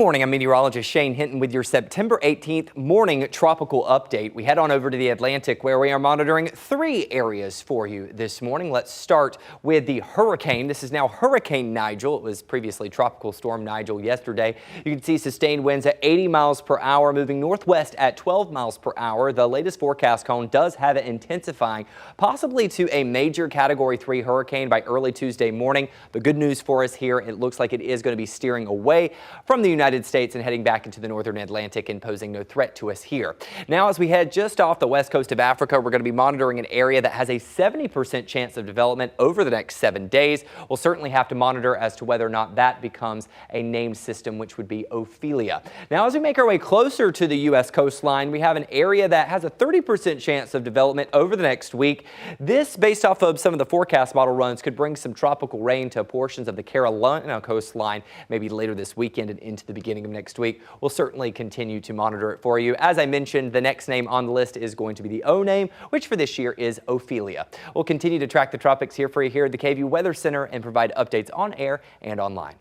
morning, I'm meteorologist Shane Hinton with your September 18th morning tropical update. We head on over to the Atlantic where we are monitoring 3 areas for you this morning. Let's start with the hurricane. This is now Hurricane Nigel. It was previously Tropical Storm Nigel yesterday. You can see sustained winds at 80 miles per hour moving northwest at 12 miles per hour. The latest forecast cone does have it intensifying possibly to a major Category 3 hurricane by early Tuesday morning. The good news for us here, it looks like it is going to be steering away from the United States and heading back into the northern Atlantic and posing no threat to us here. Now, as we head just off the west coast of Africa, we're going to be monitoring an area that has a 70% chance of development over the next 7 days. We'll certainly have to monitor as to whether or not that becomes a named system, which would be Ophelia. Now, as we make our way closer to the U.S. coastline, we have an area that has a 30% chance of development over the next week. This, based off of some of the forecast model runs, could bring some tropical rain to portions of the Carolina coastline maybe later this weekend and into the beginning of next week. We'll certainly continue to monitor it for you. As I mentioned, the next name on the list is going to be the O name, which for this year is Ophelia. We'll continue to track the tropics here for you here at the KVUE Weather Center and provide updates on air and online.